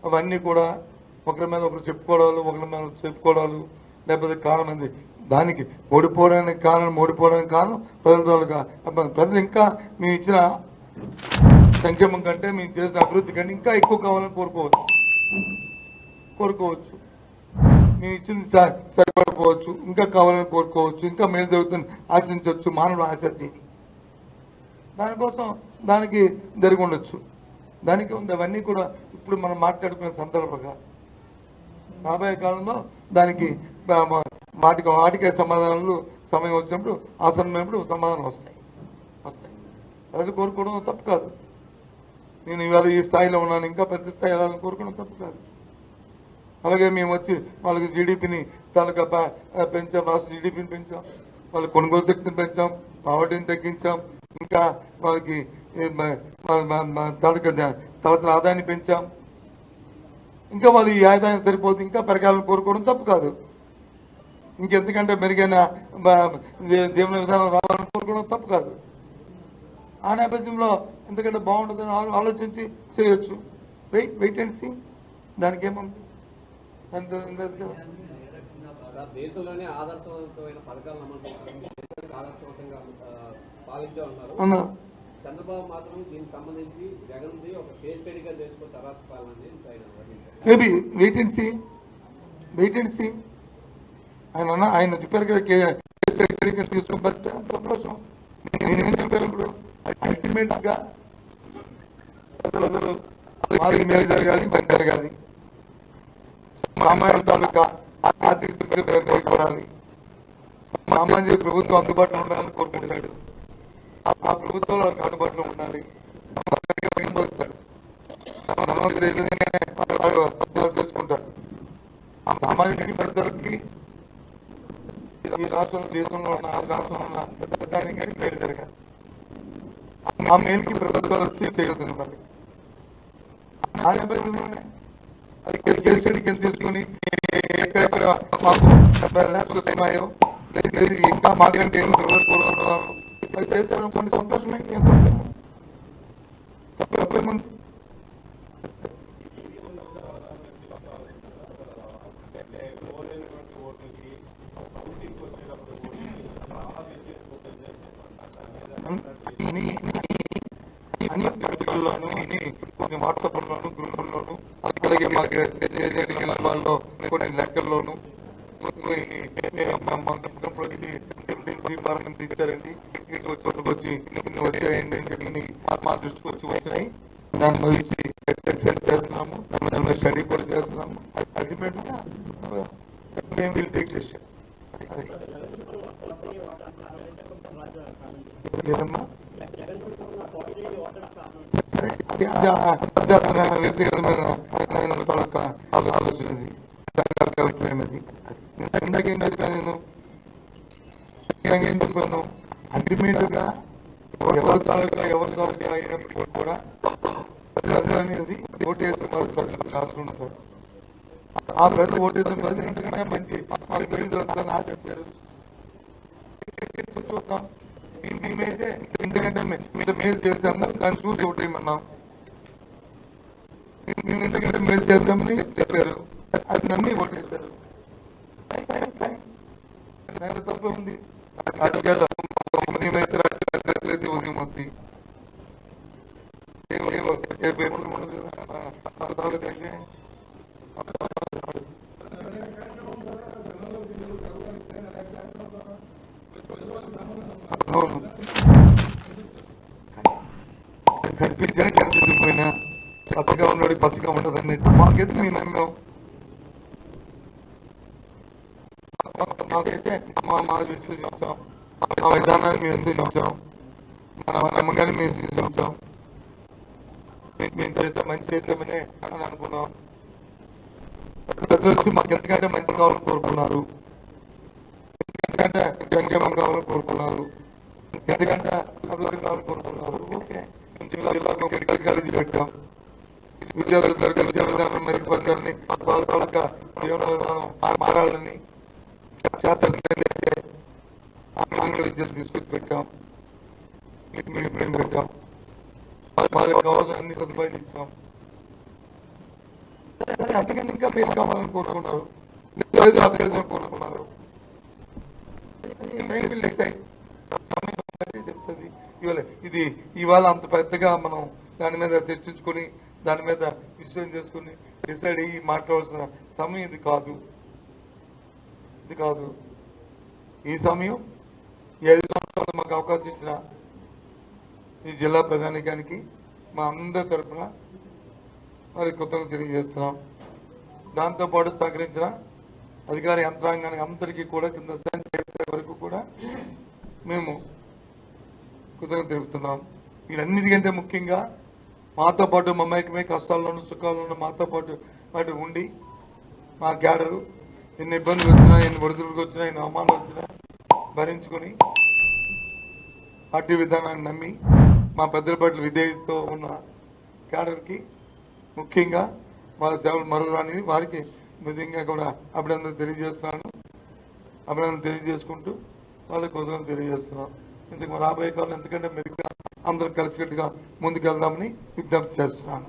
అవన్నీ కూడా ఒకరి మీద ఒకరు చెప్పుకోవడాలు, ఒకరి మీద చెప్పుకోవడాలు, లేకపోతే కారణం ఏంది దానికి ఓడిపోవడానికి కారణం ప్రజలుగా ప్రజలు ఇంకా మేము ఇచ్చిన సంక్షేమం కంటే మేము చేసిన అభివృద్ధి కంటే ఇంకా ఎక్కువ కావాలని కోరుకోవచ్చు. మేము ఇచ్చింది సరిపడిపోవచ్చు, ఇంకా కావాలని కోరుకోవచ్చు, ఇంకా మేలు జరుగుతుంది ఆశించవచ్చు. మానవుడు ఆశతి దానికోసం దానికి జరిగి ఉండొచ్చు. దానికి ఉంది అవన్నీ కూడా ఇప్పుడు మనం మాట్లాడుకునే సందర్భంగా రాబోయే కాలంలో దానికి వాటికే సమాధానాలు సమయం వచ్చినప్పుడు ఆసన్నమైనప్పుడు సమాధానం వస్తాయి. అది కోరుకోవడం తప్పు కాదు. నేను ఇవాళ ఈ స్థాయిలో ఉన్నాను, ఇంకా పెద్ద స్థాయి వెళ్ళాలని కోరుకోవడం తప్పు కాదు. అలాగే మేము వచ్చి వాళ్ళకి జీడిపిని తాలూకా పెంచాం, రాష్ట్ర జీడిపిని పెంచాం, వాళ్ళ కొనుగోలు శక్తిని పెంచాం, పావర్టీని తగ్గించాం, ఇంకా వాళ్ళకి తలసిన ఆదాయాన్ని పెంచాం. ఇంకా వాళ్ళు ఈ ఆదాయం సరిపోతే ఇంకా పెరగాలని కోరుకోవడం తప్పు కాదు. ఇంకెందుకంటే మెరుగైన జీవన విధానం రావాలని కోరుకోవడం తప్పు కాదు. ఆ నేపథ్యంలో ఎందుకంటే బాగుంటుందని ఆలోచించి చేయొచ్చు. Wait and see. దానికి ఏముంది కదా. దేశంలోనే ఆదర్శవంతమైన పథకాలను ఆదర్శవంతంగా పాలించామన్నారు. చంద్రబాబు మాత్రం దీనికి సంబంధించి జగన్ ఒక కేస్ స్టడీగా చేసుకోవచ్చు అరాచకాలని. Maybe wait and see. ఆయన చెప్పారు కదా కేస్ స్టడీగా తీసుకోబట్టి సంతోషం. నేనేం చెప్పాను ఇప్పుడు అల్టిమేట్ గా ప్రజలు మేలు జరగాలి, పని జరగాలి, సామాన్యుల తాలూకా ఆర్థిక స్థితి మెరుగుపడాలి, సామాన్యుల ప్రభుత్వం అందుబాటులో ఉండాలని కోరుకుంటున్నాడు. ఆ ప్రభుత్వం వాళ్ళకి అందుబాటులో ఉండాలి. చేసుకుంటాడు. సామాజిక పెద్దలకి ఈ రాష్ట్రంలో దేశంలో ఉన్న ఆ రాష్ట్రంలో ఉన్న పెద్దదానికి కానీ మేలు జరగాలి. ఆ మేలుకి ప్రభుత్వాలు వచ్చి చేయగలుగుతుంది. మరి ఆ నేపథ్యంలోనే అది కేసు స్టడీకి తీసుకుని ఎక్కడెక్కడ మాకు ల్యాబ్స్ ఉన్నాయో ఇంకా మాకంటే కోరుకుంటున్నాను అవి చేస్తాను. కొన్ని సంతోషమే తప్పేముంది. వాట్సాప్లోను, గ్రూపుల్లోను, అలాగే మాకు వాళ్ళలో కొన్ని లెక్కల్లోను ఇచ్చారండి. వచ్చి వచ్చాయండి అని చెప్పి మా దృష్టికి వచ్చినాయి. దాన్ని గురించి ఎక్సర్సైజ్ చేస్తున్నాము, దాని మీద స్టడీ కూడా చేస్తున్నాము. అల్టిమేట్ గా మేము విల్ టేక్ డెసిషన్. లేదమ్మా వ్యక్తిగతమైన ఆలోచనది. ఇందాకేం చెప్పాను నేను చెప్పాను అల్టిమేట్ గా ఎవరి తాలూకా అయినప్పటికీ కూడా ప్రజలు అనేది ఓటేసిన ప్రజలు రాసుకుంటారు. ఆ ప్రజలు ఓటేసిన ప్రజలు ఎందుకంటే మంచి మాకు తెలియదు ఆశించారు. చూద్దాం. మేమైతే ఎందుకంటే మేలు చేసాం దాన్ని చూసి ఓటేయమన్నాం. మేము ఎందుకంటే మేలు చేద్దామని చెప్పారు, అది నమ్మి ఓటేశారు. దాంట్లో తప్ప ఉంది. రాజకీయాల్లో ఉదయం అయితే ఉదయం వద్ది పేపర్లు ఉండదు. అవును, కనిపించాను కనిపించకపోయినా పచ్చగా ఉన్నాడు పచ్చగా ఉండదు అన్నట్టు మాకైతే మేము నమ్మాం. మాకైతే మా విశ్వసించాం, మా విధానాన్ని మేము విశ్వసించాం, మన నమ్మకాన్ని మేము విశ్వసించాం. మేము చేస్తే మంచి చేసామని అని అనుకున్నాం. ప్రజలు వచ్చి మాకు ఎంతకంటే మంచి కావాలని కోరుకున్నారు, ఎందుకంటే సంక్షేమం కావాలని కోరుకున్నారు, ఎందుకంటే అభివృద్ధి కావాలని కోరుకున్నారు. ఓకే, కాలేజీ పెట్టాం. విద్యా విధానం మెరుగుపరచాలని, వాళ్ళ తాలూకా జీవన విధానం మారాలని ఆంగ్ల విద్యను తీసుకొచ్చి పెట్టాం. పెట్టాం. వాళ్ళకి కావాల్సిన అన్ని సదుపాయాలు ఇచ్చాం. కానీ అంతకన్నా ఇంకా మేలు కావాలని కోరుకున్నారు, లేదా అభ్యర్థులను కోరుకున్నారు. చెప్తుంది ఇవాళ అంత పెద్దగా మనం దాని మీద చర్చించుకొని దాని మీద విషయం చేసుకుని డిసైడ్ అయ్యి మాట్లాడాల్సిన సమయం ఇది కాదు. ఈ సమయం ఈ 5 సంవత్సరాలు మాకు అవకాశం ఇచ్చిన ఈ జిల్లా ప్రధానికానికి మా అందరి తరఫున మరి కృతజ్ఞతలు తెలియజేస్తున్నాం. దాంతోపాటు సహకరించిన అధికార యంత్రాంగానికి అందరికీ కూడా కింద వరకు కూడా మేము కృతజ్ఞత తెలుపుతున్నాం. వీరన్నిటికంటే ముఖ్యంగా మాతో పాటు మమైకమే కష్టాల్లోనూ సుఖాల్లోనూ మాతో పాటు ఉండి మా క్యాడరు ఎన్ని ఇబ్బందులు వచ్చినా, ఎన్ని ఒడిదుడుకు వచ్చినా, ఎన్ని అవమానాలు వచ్చినా భరించుకొని పార్టీ విధానాన్ని నమ్మి మా పెద్దల పట్ల విధేయతతో ఉన్న క్యాడర్కి ముఖ్యంగా వారి సేవలు మరురాని వారికి విధంగా కూడా అభినందన తెలియజేసుకుంటూ వాళ్ళకి కృతజ్ఞతలు తెలియజేస్తున్నాం. ఇంతకు రాబోయే కాలం ఎందుకంటే మెరుగ్గా అందరం కలిసికట్టుగా ముందుకెళ్దామని విజ్ఞప్తి చేస్తున్నాను.